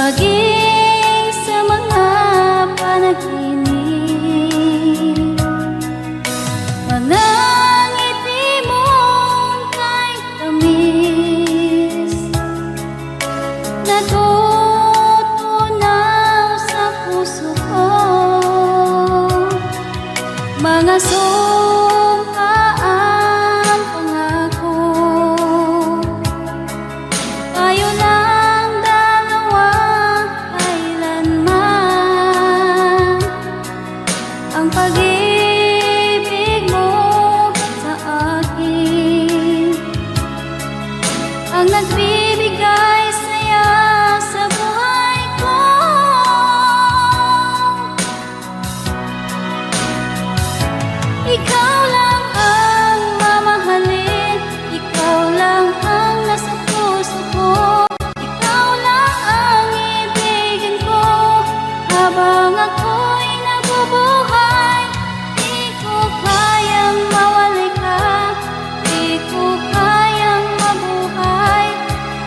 maging sa mga panaginip. Mga ngiti mong kay tamis, natutunaw sa puso ko. Mga sumpaang pangako, tayo lang dalawa kailanman. Ang pag-ibig mo sa akin ang nagbibigay saya sa buhay ko. Ikaw lang ang mamahalin, ikaw lang ang nasa puso ko. Ikaw lang ang ibigin ko habang ako'y nabubuhay. Di ko kayang mawalay ka, di ko kayang mabuhay,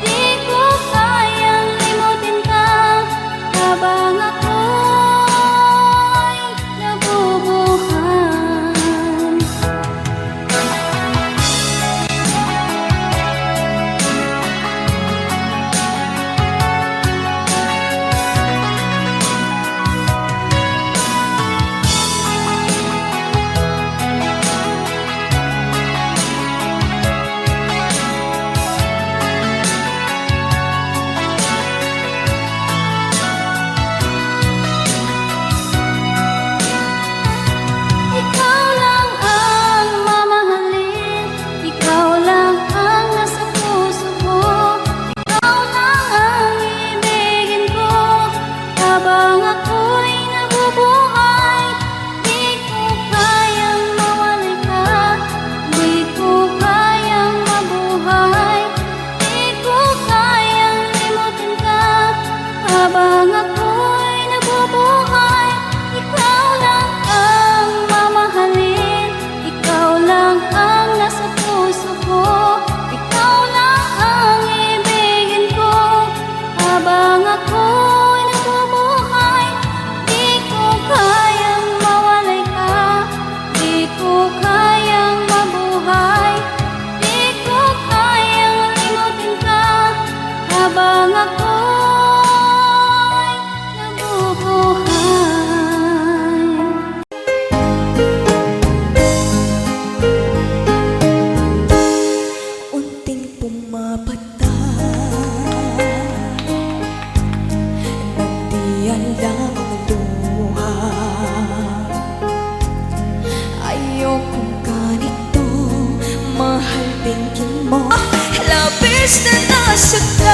di ko kayang limutin ka habang ako'y nabubuhay. Ikaw lang ang mamahalin, ikaw lang ang nasa puso ko. Ikaw lang ang ibigin ko habang ako'y nabubuhay. Di ko kayang mawalay ka, di ko kayang mabuhay, di ko kayang limutin ka habang ako'y nabubuhay. Ikaw lang ang mamahalin, ikaw lang ang nasa puso ko. Ikaw lang ang ibigin ko habang ako'y nabubuhay. Di ko kayang mawalay ka, di ko kayang mabuhay, di ko kayang limutin ka habang ako'y nabubuhay. Unting pumapata, nagdialang ang luha. Ayokong ganito, mahal tingin mo. Labis na nasaktan,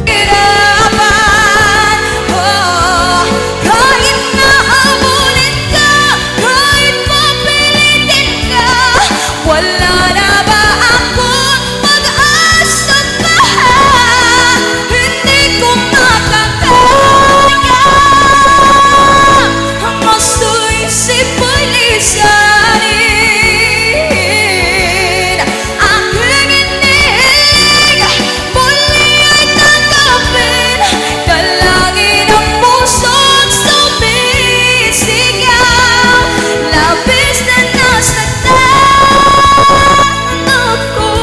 hirapan, kahit nahabulin ka, kahit mapilitin ka. Wala na ba akong pag-asa pa? Hindi ko makakaya ang masuisip mo'y lisanin. Aking inihiling, muli ay tanggapin. Dalangin ang puso't sumisigaw. Labis na nasaktan ako.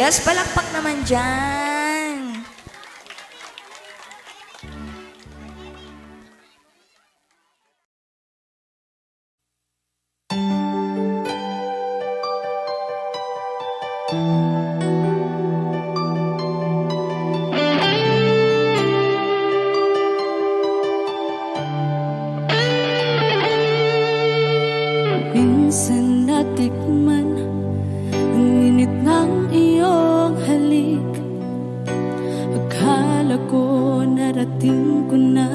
Yes, palakpak naman dyan. Minsan natikman ang init ng iyong halik. Akala ko narating ko na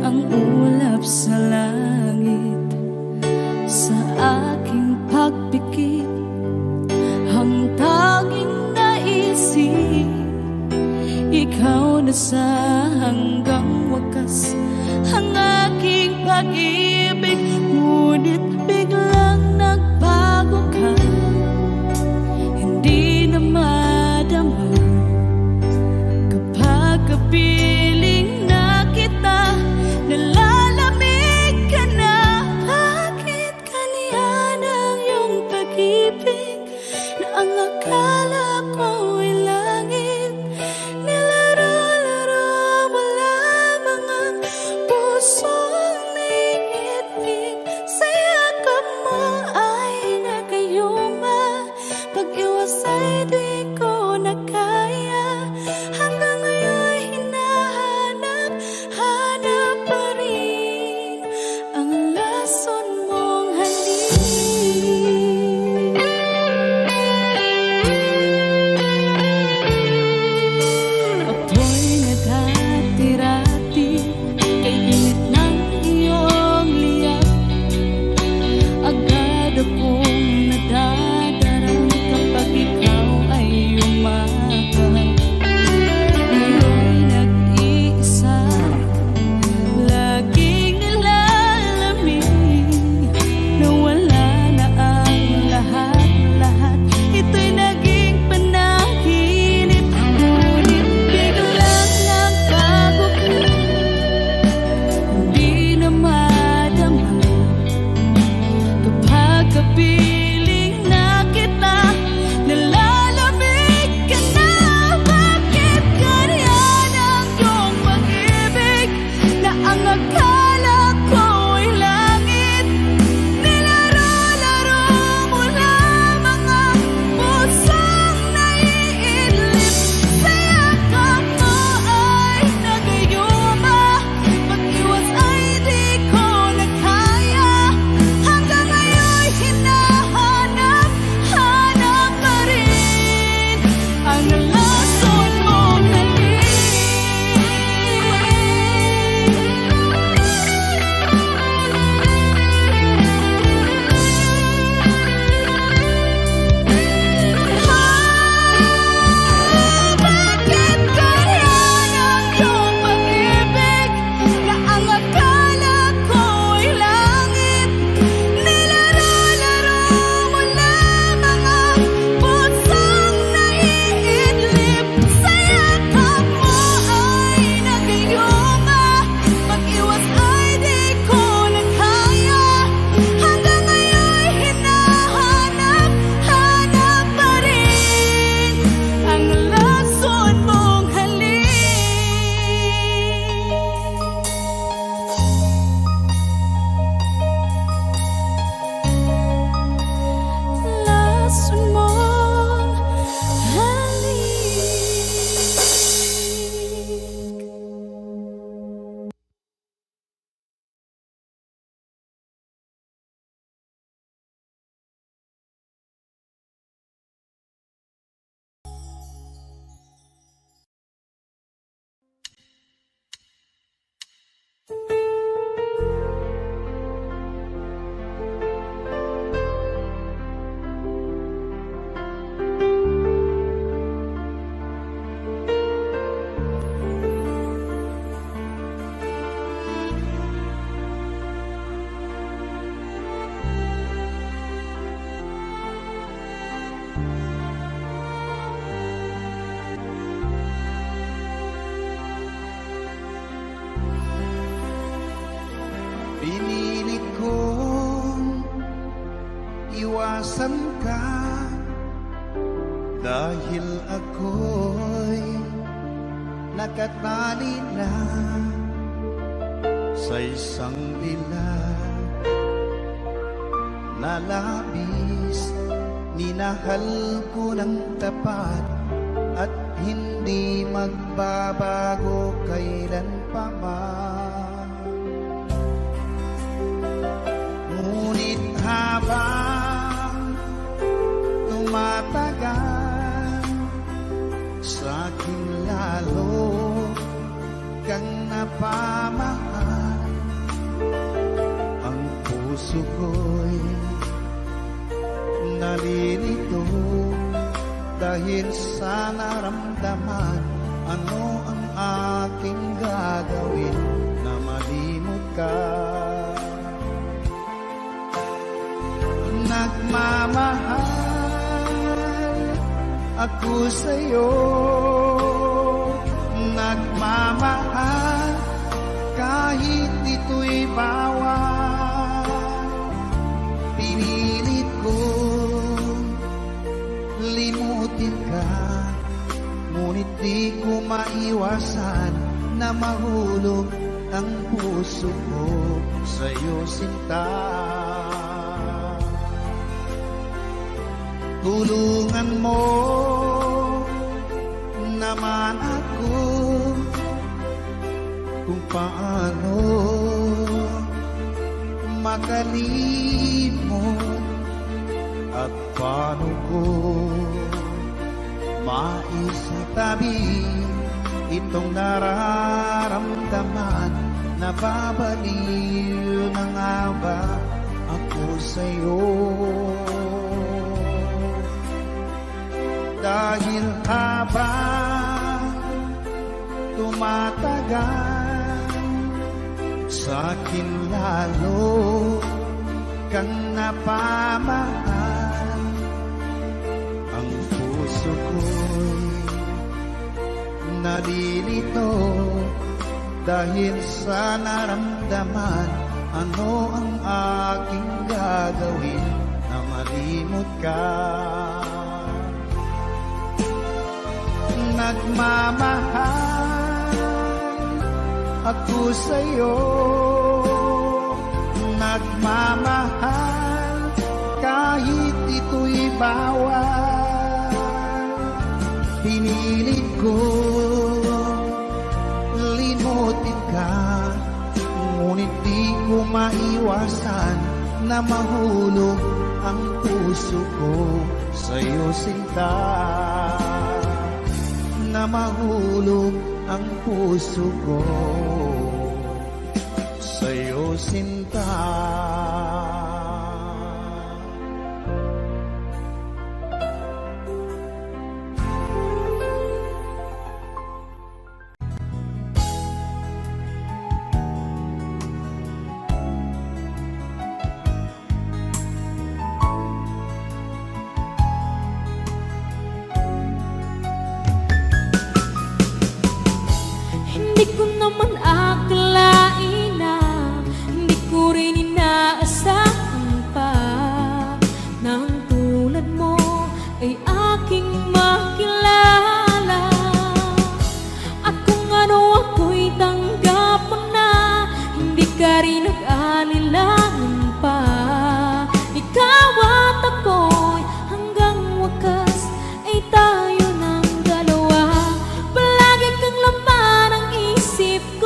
ang ulap sa langit. Sa aking pagpikit, ang tanging naisip, ikaw na sa hanggang wakas ang aking pag-ibig. Ngunit biglang nagbago ka, hindi na madama kapag kapiling na kita. Nalalamig ka na, bakit kaniyan ang iyong pag-ibig na ang akala ko ay langit? Nilaro-laro mo lamang ang pusong naiitig. Sa yakap mo ay nagayuma, pag-iwas ay di ko na kaya. Hanggang ngayon hinahanap, hanap pa rin ang lason mong halik. Apoy na dati-rati kay init ng iyong liyak. Agad akong nadadarang kapag ikaw ay umaga. Ngayon nag-iisa, laging nilalamig, nawala na ang lahat-lahat. Ito'y naging panaginip, ngunit biglang nagbago ka, hindi na madama kapag kapiling na kita. Nalalamig ka na, bakit ganyan ang iyong pag-ibig na ang akala ko ay langit? Nilaro-laro mo lamang ang pusong naiidlip. Sa yakap mo ay nagayuma, pag-iwas ay di ko na kaya. Hanggang ngayon hinahanap, hanap pa rin ang lason mong halik. Bakit ganyan ang iyong pag-ibig na ang akala ko ay langit? Nilaro-laro mo lamang ang pusong naiidlip. Sa yakap mo ay nagayuma, pag-iwas ay di ko na kaya. Hanggang ngayon hinahanap, hanap pa rin ang lason mong halik. Lason mong halik. Pinilit kong iwasan ka dahil ako'y nakatali na sa isang dilag na labis. Minahal ko ng tapat at hindi magbabago kailan pa man. Ngunit habang tumatagal, sa akin lalo kang napamahal. Ang puso ko'y nalilito dahil sa naramdaman ano ang aking gagawin na malimot ka? Nagmamahal ako sa'yo, nagmamahal kahit ito'y bawal. Pinilit ko limutin ka, ngunit di ko maiwasan na mahulog ang puso ko sa'yo, sinta. Tulungan mo naman ako kung paano makalimot at paano ko maisitabi itong nararamdaman. Nababaliw na nga ba ako sa'yo? Dahil habang tumatagal, sa'kin lalo kang napamahal. Ang puso ko'y nalilito dahil sa naramdaman. Ano ang aking gagawin na malimot ka? Nagmamahal ako sa'yo, nagmamahal kahit ito'y bawal. Pinilit ko limutin ka, ngunit di ko maiwasan na mahulog ang puso ko sa'yo, sinta. Na mahulog ang puso ko sa'yo, sinta. Hindi ko naman akalain na hindi ko rin inaasahan pa na ang tulad mo ay aking makilala. At kung ano ako'y tanggap mo na, hindi ka rin nag-alilangan pa. Ikaw at ako'y hanggang wakas ay tayo ng dalawa. Palagi kang laman ang isip ko.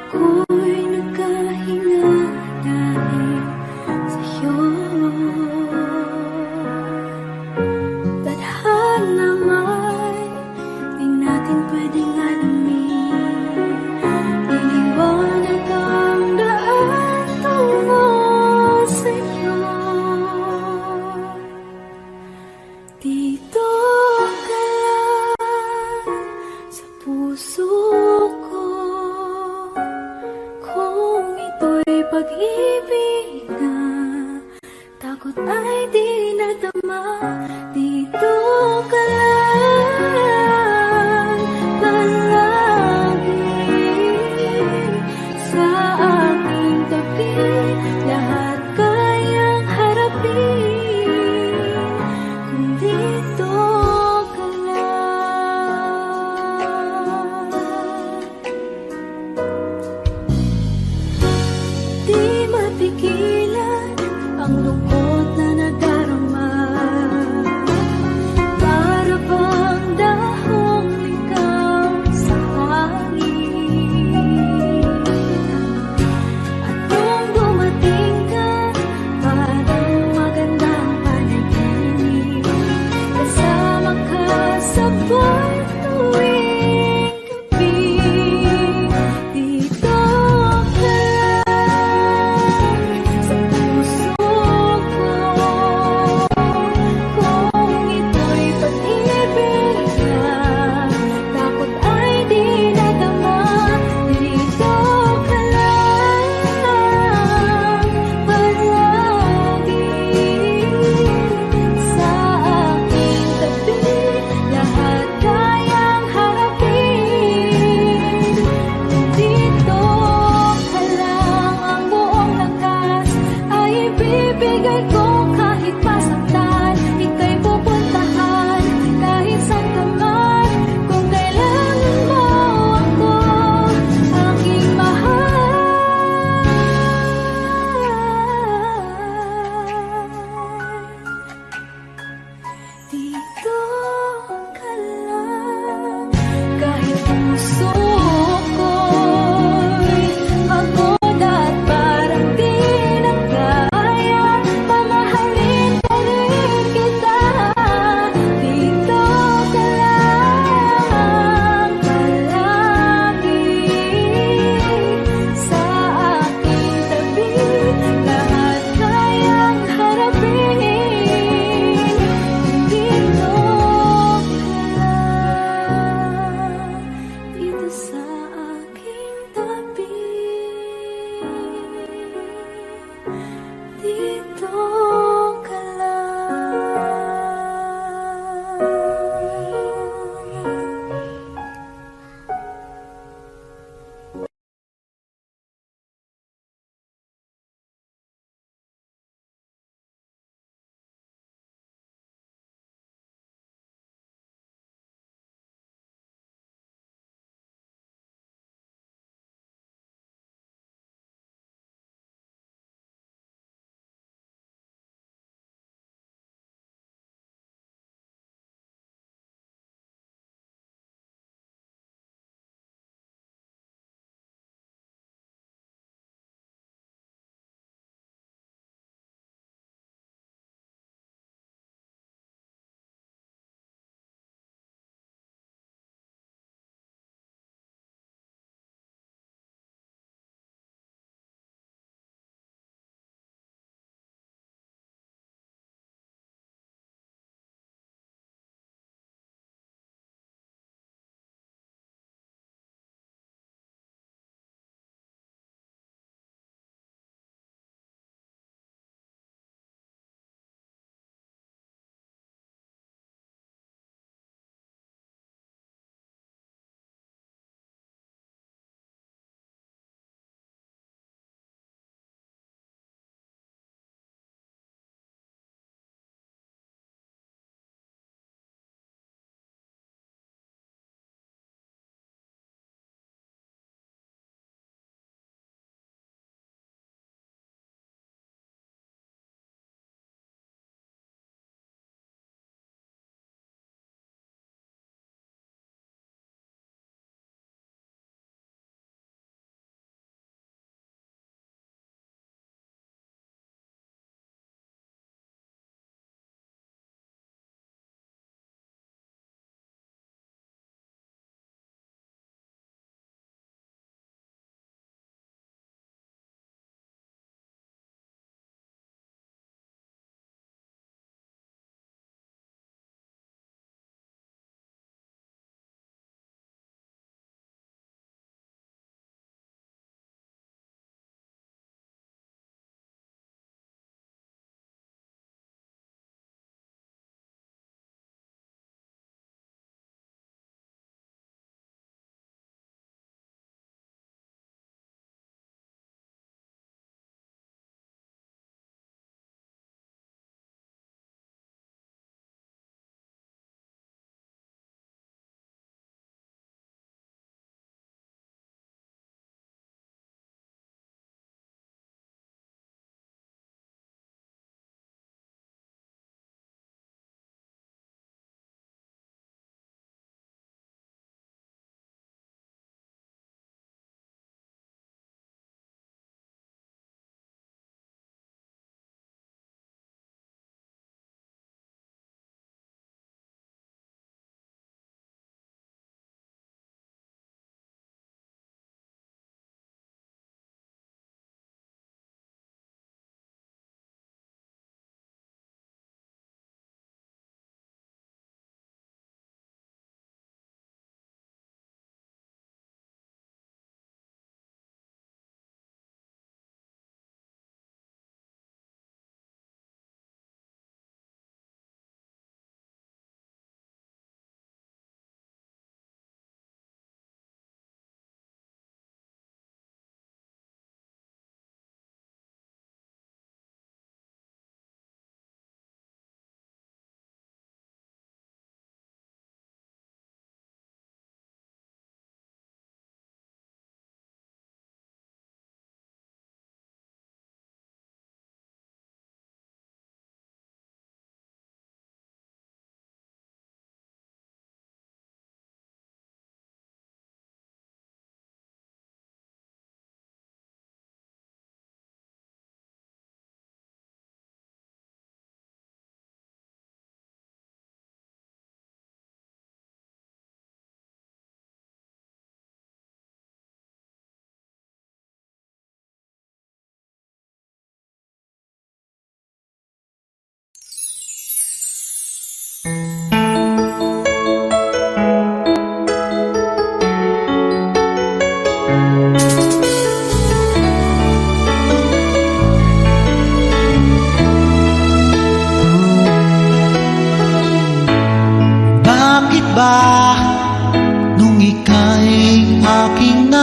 ako'y nagkahinga dahil sa'yo. Tadhana man, di natin pwedeng alamin. Liliwanag ang daan tungo sa'yo. Dito ka lang sa puso ko,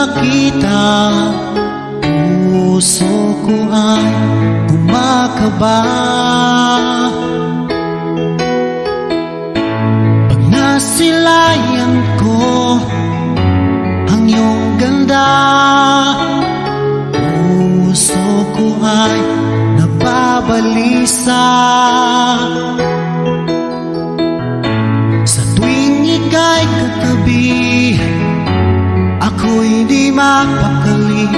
nakita, puso ko ay kumakaba. Pag nasilayan ko ang iyong ganda, puso ko ay nababalisa. Sa tuwing ika'y katabi, ako'y di mapakali.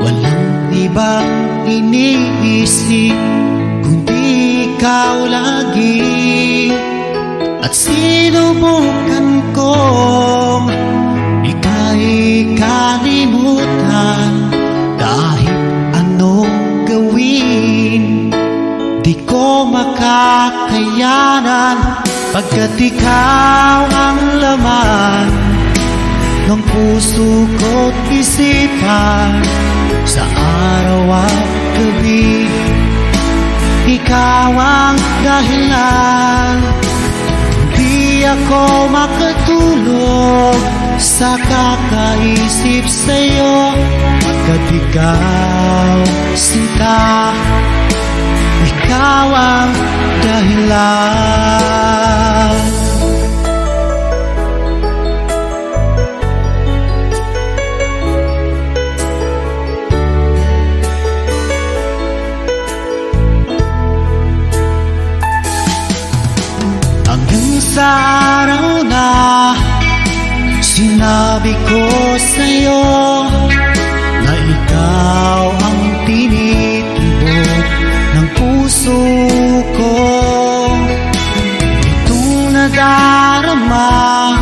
Walang ibang iniisip kundi ikaw lagi. At sinubukan kong ika'y kalimutan. Kahit anong gawin, di ko makakayanan. Pagkat ikaw ang laman ng puso ko't isipan. Sa araw at gabi, ikaw ang dahilan. Di ako makatulog sa kakaisip sa'yo. Pagkat ikaw, sinta, ikaw ang dahilan. Hanggang sa araw na sinabi ko sa'yo na ikaw ang tinitibok ng puso ko. Itong nadarama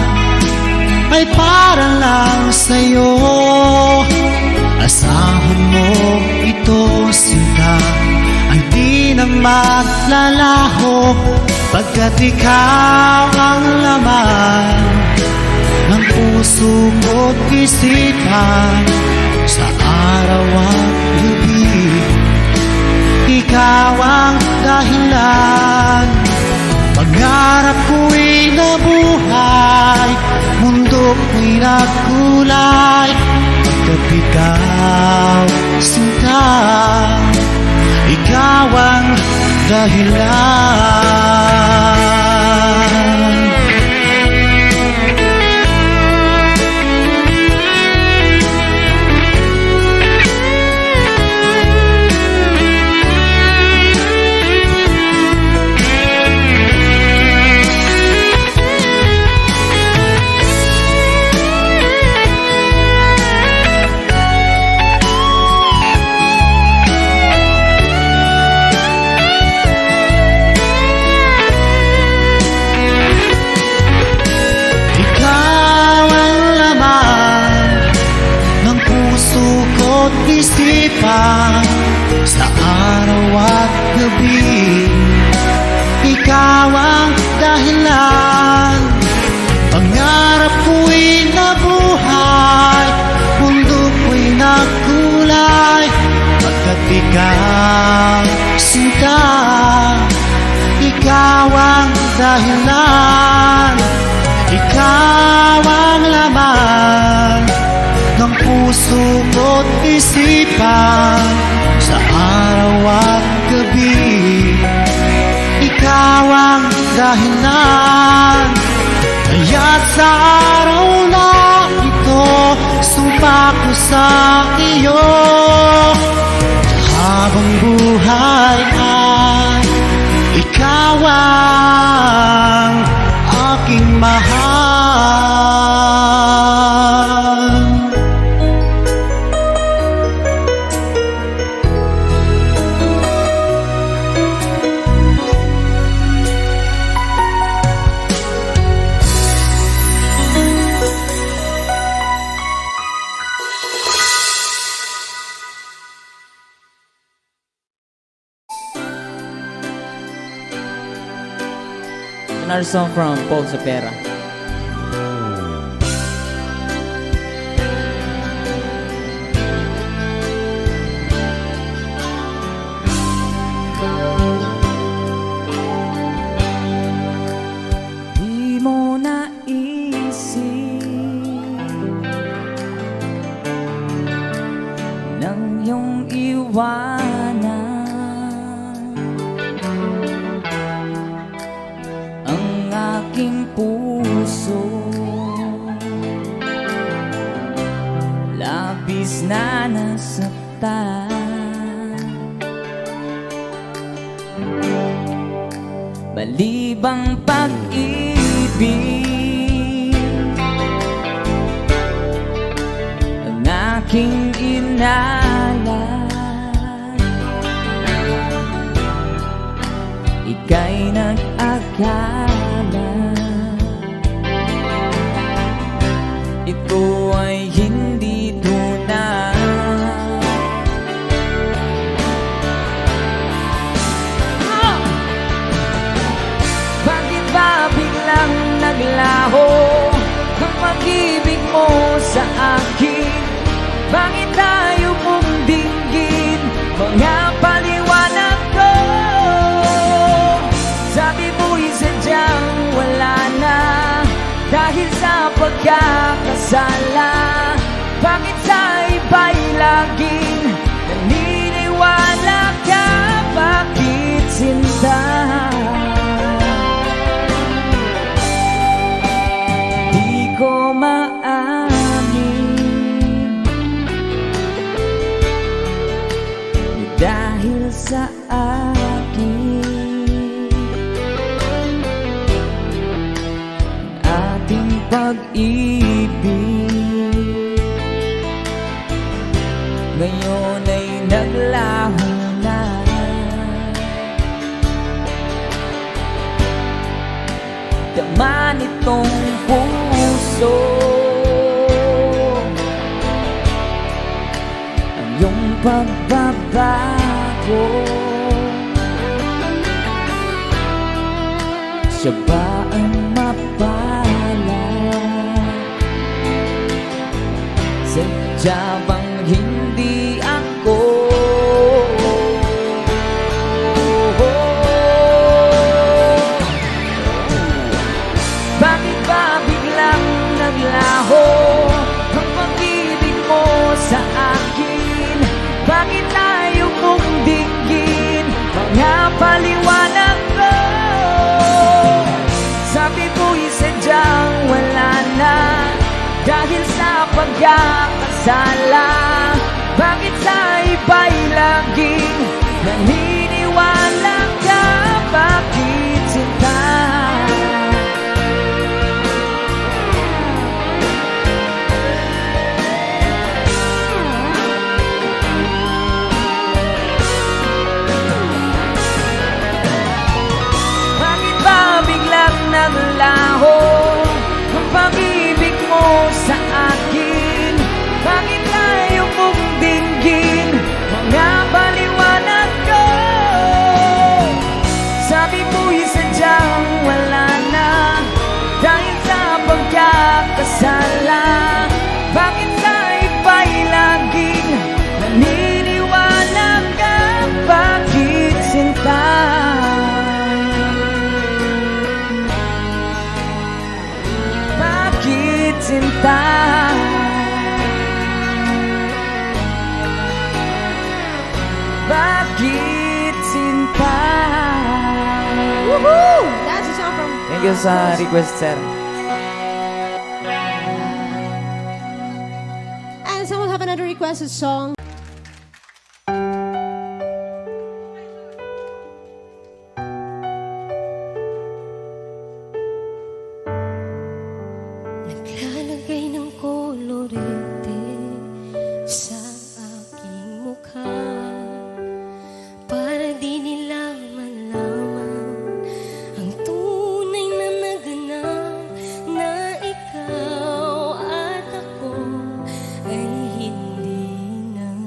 ay para lang sa'yo. Asahan mo ito, sinta, ay di na maglalaho. Pagkat ikaw ang laman ng puso ko't isipan. Sa araw at gabi, ikaw ang dahilan. Pangarap ko'y nabuhay, mundo ko'y nagkulay. Pagkat ikaw, sinta, ikaw ang dahilan. Isipan sa araw at gabi, ikaw ang dahilan. Pangarap ko'y nabuhay, mundo ko'y nagkulay. Pagkat ikaw, sinta, ikaw ang dahilan. Ikaw ang laman ng puso ko't isipan. Sa araw at gabi, ikaw ang dahilan. Kaya't sa araw na ito, sumpa ko sa iyo. Habang buhay ay ikaw ang aking mahal. Another song from Paul Sapera. Di mo naisip tayong iwanan. Ang aking puso labis na nasaktan. Malibang pag-ibig ang aking inalay. Ika'y nag-akala ito ay hindi tunay. Bakit ba biglang naglaho ang pag-ibig mo sa akin? Bakit tayo mong dinggin mga paliwanag ko? Sabi mo'y sadyang wala na dahil sa pagkakasala. Bakit sa iba'y laging naniniwala ka? Bakit sinta? Di ko maamin dahil sa akin ating pag-ibig ngayon ay naglaho na. Dama nitong puso ang iyong pagbabago. Siya ba ang mapalad? Sadya bang hindi ako? Bakit ba biglang naglaho ang pag-ibig mo sa akin? Bakit tayo mong dinggin mga paliwanag ko? Sabi mo'y sadyang wala na dahil sa pagkakasala. Bakit sa iba'y laging naniniwala ka? Bakit sinta? Bakit ba biglang naglaho ang pag-ibig mo sa akin? Bakit tayo mong dinggin mga paliwanag ko? Sabi mo'y sadyang wala na dahil sa pagkakasala. Bakit sa iba'y laging naniniwala ka? Bakit sinta? Bakit sinta? Bakit sinta? Woohoo! That's a song from... Thank you sa request, sir. And someone have another requested song. Naglalagay ng kolorete sa aking mukha para di nila malaman ang tunay na naganap, na ikaw at ako ay hindi na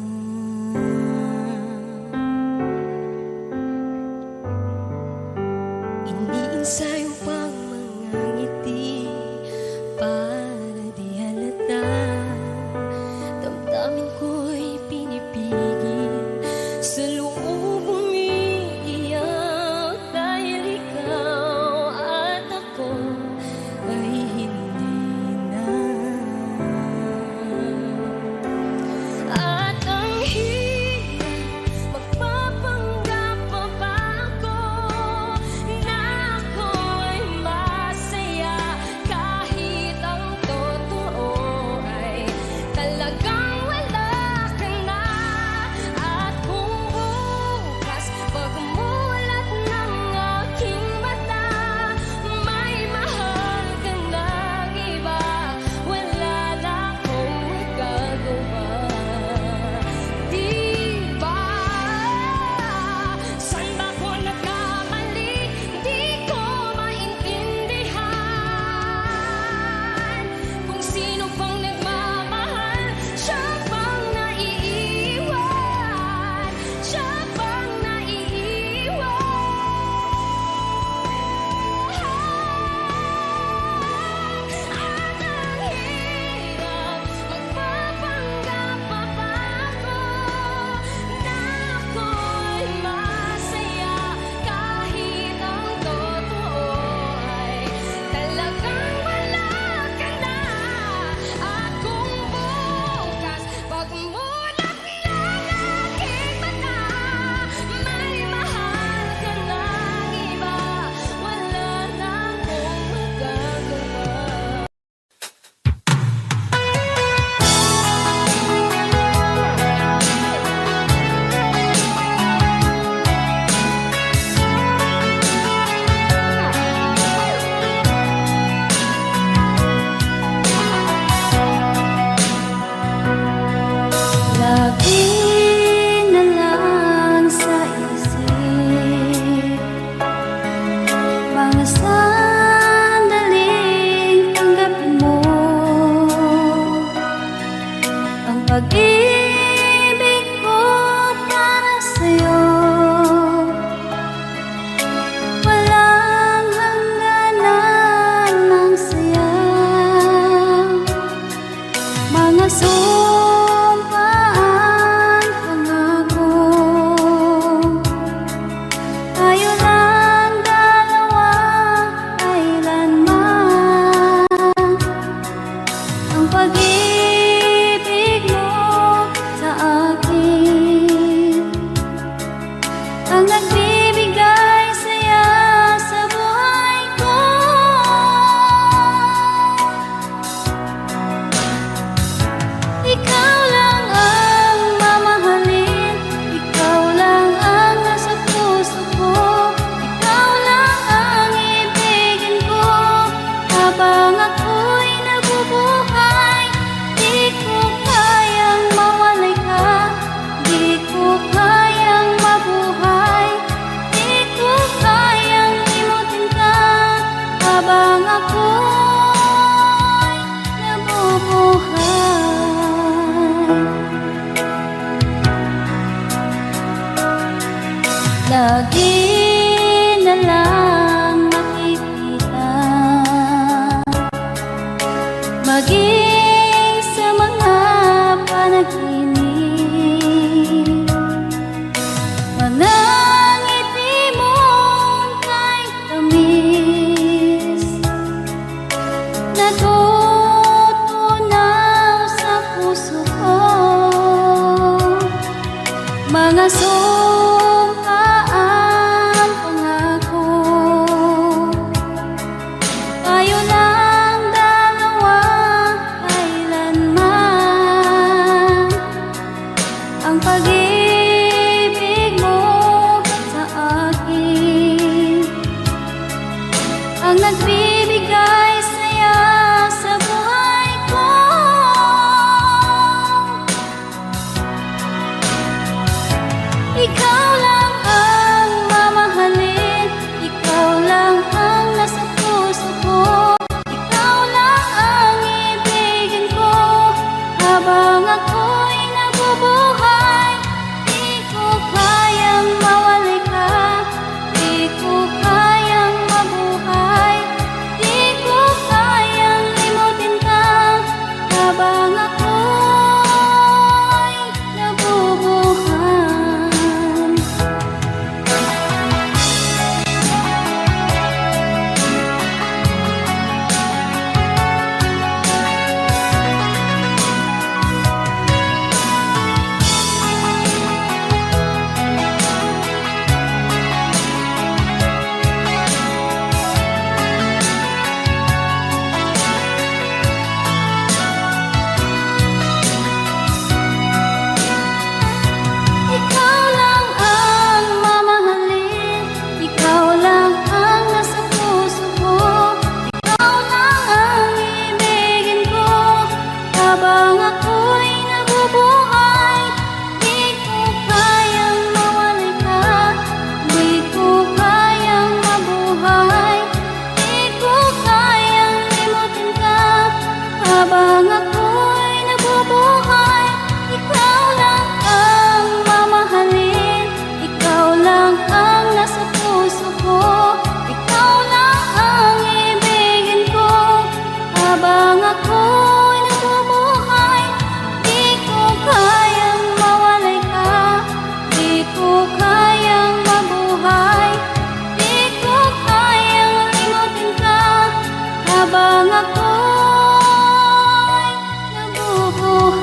ang pag-ibig ko para sa'yo. Walang hangganan ng saya, mga sumpaan, pangako. Tayo lang dalawa, kailanman. Ang pag-ibig mo sa akin ang nagbibigay saya sa buhay ko. Ikaw lang ang mamahalin, ikaw lang ang nasa puso ko, ikaw lang ang ibigin ko habang ako'y nabubuhay. Di ko kayang mawalay ka, di ko kayang mabuhay, di ko kayang limutin ka habang ako'y nabubuhay. Lagi na lang makikita, maging sa mga panaginip, mga ngiti mong kahit tamis, natutunaw sa puso ko. Mga sumpaan, pangako. Tayo lang dalawa, kailanman. Ang pag-ibig mo sa akin ang nagbibigay saya sa buhay ko. Ikaw lang ang mamahalin, ikaw lang ang nasa puso ko, ikaw lang ang ibigin ko habang ako'y nabubuhay. Di ko kayang mawalay ka, di ko kayang mabuhay, di ko kayang limutin ka habang ako'y nabubuhay. Ikaw lang ang mamahalin, ikaw lang ang nasa puso ko, ikaw lang ang ibigin ko habang ako'y nabubuhay. Di ko kayang mawalay ka, di ko kayang mabuhay, di ko kayang limutin ka habang ako'y nabubuhay. Ikaw lang ang mamahalin, ikaw lang ang nasa puso ko, ikaw lang ang ibigin ko habang ako'y nabubuhay. Di ko kayang mawalay ka, di ko kayang mabuhay, di ko kayang limutin ka habang ako'y nabubuhay.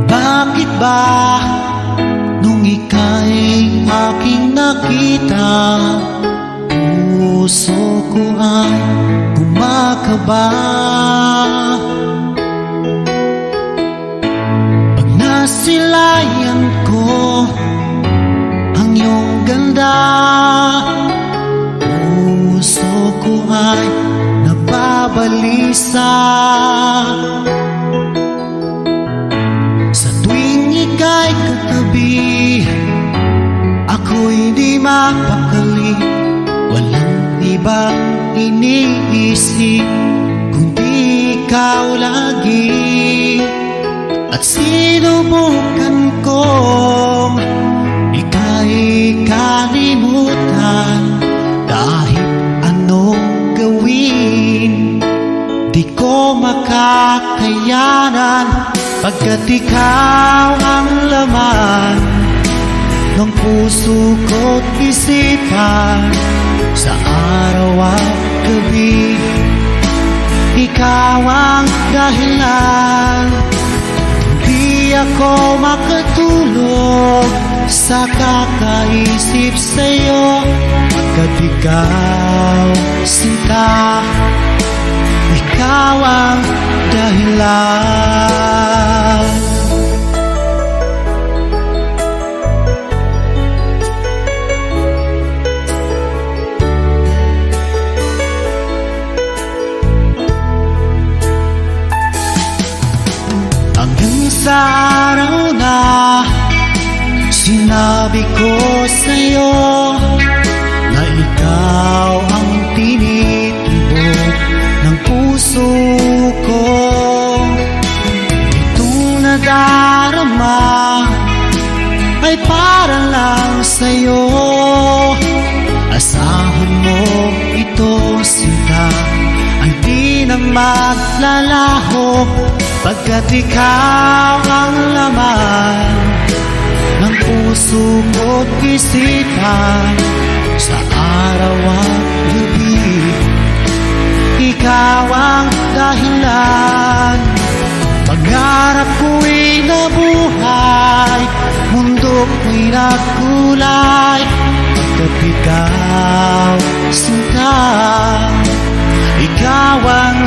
Bakit ba nung ika'y aking nakita, puso ko ay kumakaba? Pag nasilayan ko ang iyong ganda, puso ko ay nababaliw. balisa. Sa tuwing ika'y katabi, ako'y di mapakali. Walang ibang iniisip kundi ikaw lagi. At sinubukan kong ika'y kalimutan. Kahit anong gawin, di ko makakayanan. Pagkat ikaw ang laman ng puso ko't isipan. Sa araw at gabi, ikaw ang dahilan. Di ako makatulog sa kakaisip sa'yo. Pagkat ikaw, sinta, ikaw ang dahilan. Hanggang sa araw na sinabi ko sa'yo na ikaw ang tinitibok ng puso ko. Itong nadarama ay para lang sa'yo. Asahan mo ito, sinta, ay di na maglalaho. Pagkat ikaw ang laman ng puso ko't isipan. Sa araw at gabi, ikaw ang dahilan. Pangarap ko'y nabuhay, mundo ko'y nagkulay. Pagkat ikaw, sinta, ikaw ang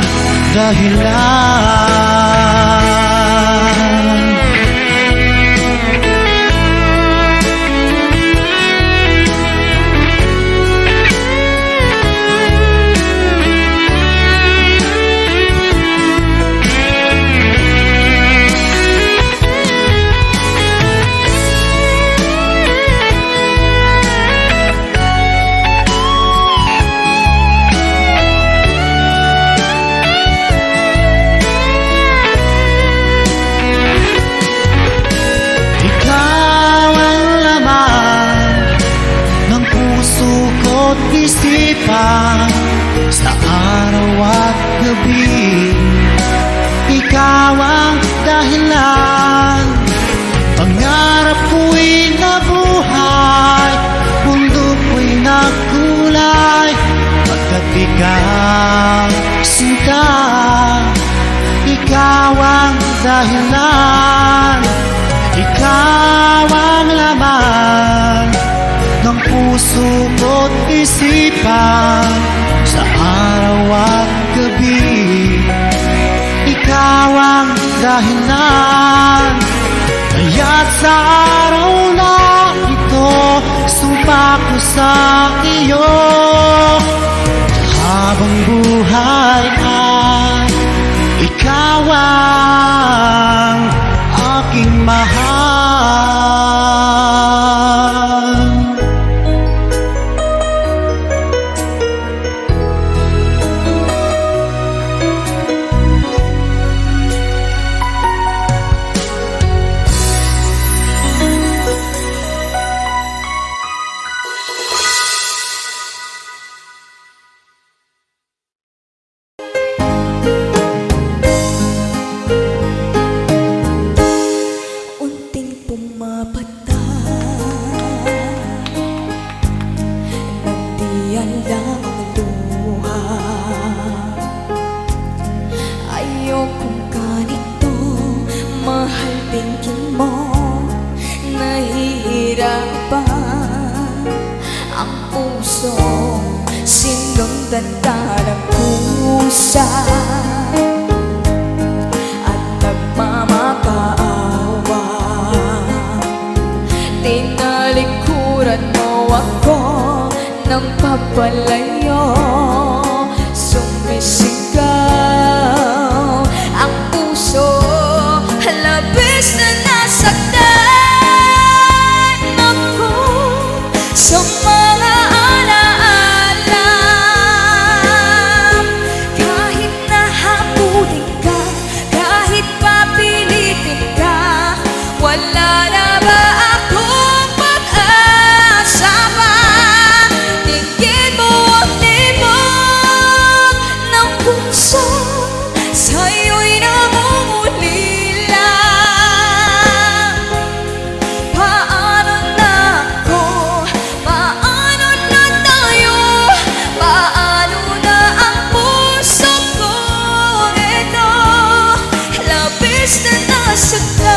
dahilan. Isipan sa araw at gabi, ikaw ang dahilan. Pangarap ko'y nabuhay, mundo ko'y nagkulay. Pagkat ikaw, sinta, ikaw ang dahilan. Ikaw ang laman ng puso ko't isipan. Sa araw at gabi, ikaw ang dahilan. Kaya't sa araw na ito, sumpa ko sa iyo. Habang buhay ay ikaw ang aking mahal. Sinundan ka ng kusa at nagmamakaawa. Tinalikuran mo ako ng papalayo, sumisigaw labis na nasaktan.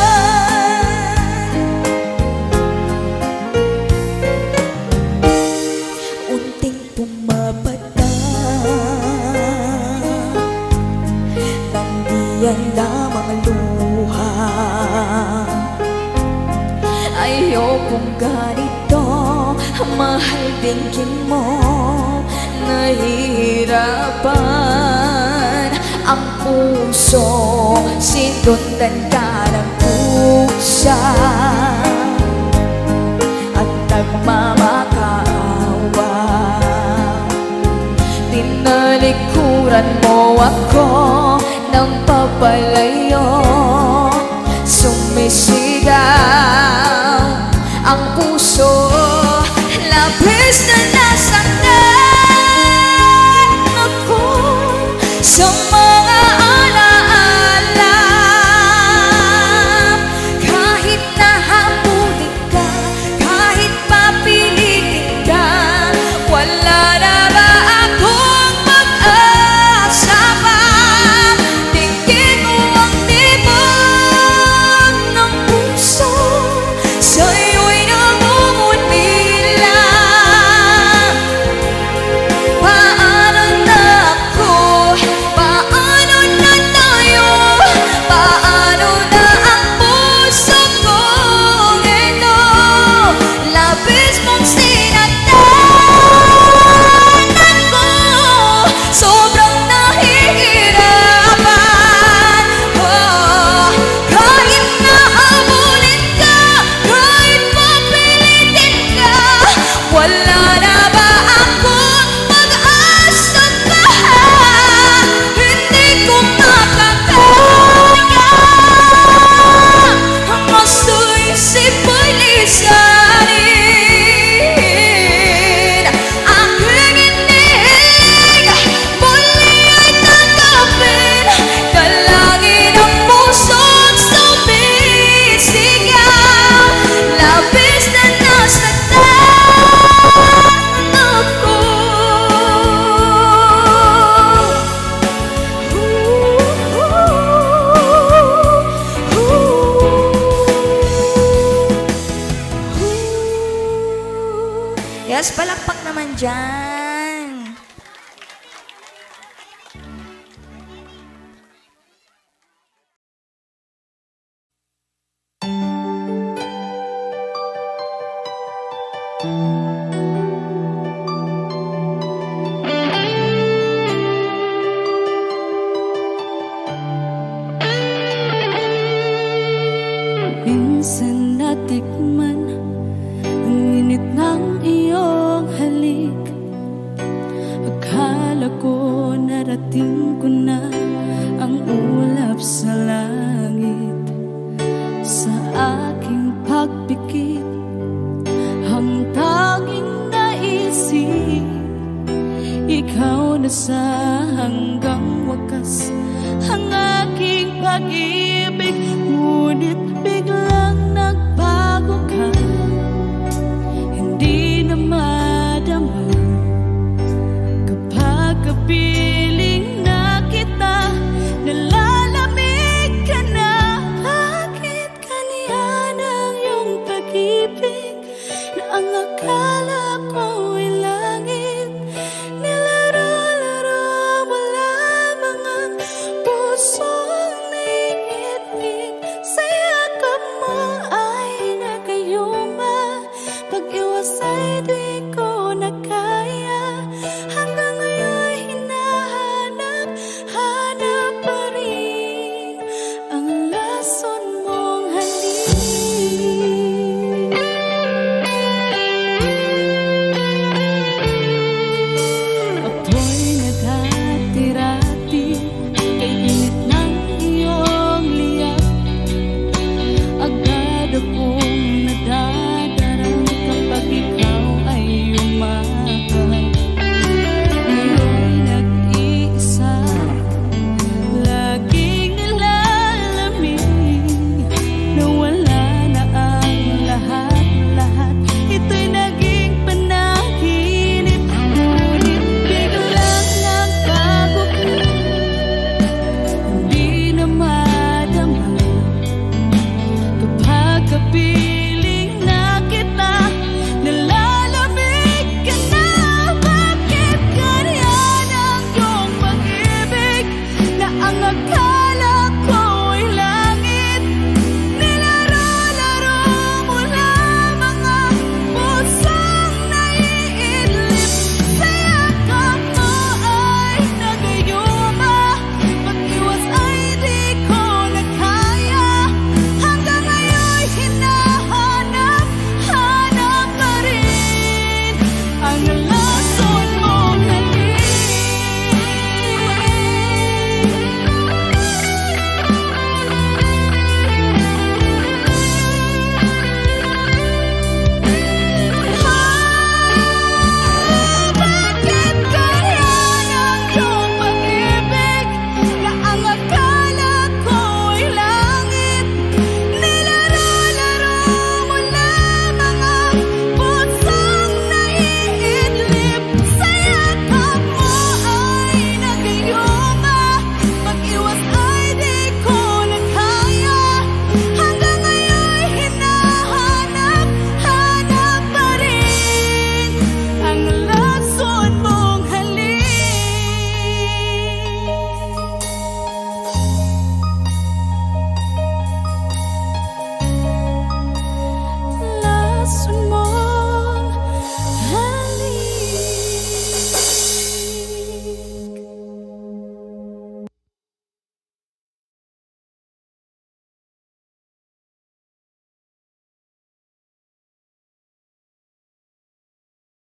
Unting pumapata, nandiyan lamang luha. Ayokong ganito, mahal din mo. Nahihirapan ang puso, sinundan ka ng pusa at nagmamakaawa. Tinalikuran mo ako ng papalayo, sumisigaw ang puso, labis na nasaktan ako sa mga alaala. Kahit nahabulin ka, kahit papilitin ka, wala na ba akong pag-asa pa? Tingin mo ang tibok ng puso, sa'yo'y namumulila. Paano na ako? Paano na tayo? Paano na ang puso kong ito? Labis mong sinaktan ako, sobrang nahihirapan. Oh, kahit nahabulin ka, kahit papilitin ka, wala na ba akong pag-asa pa? Hindi ko makakaya ang gusto isip ko'y lisanin. Aking inig, muli ay tanggapin, dalangin ang puso't sumisigaw. Labis na nasaktan ako. Yes, palakpak naman dyan. Minsan natikman ang init ng iyong halik. Akala ko narating ko na ang ulap sa langit. Sa aking pagpikit, ang tanging naisip, ikaw na sa hanggang wakas ang aking pag-ibig. Ngunit biglang nagbago ka, hindi na madama kapag kapiling na kita, nalalamig ka na. Bakit kaniyan ang iyong pag-ibig na ang akala ko ay langit? Nilaro-laro mo lamang ang puso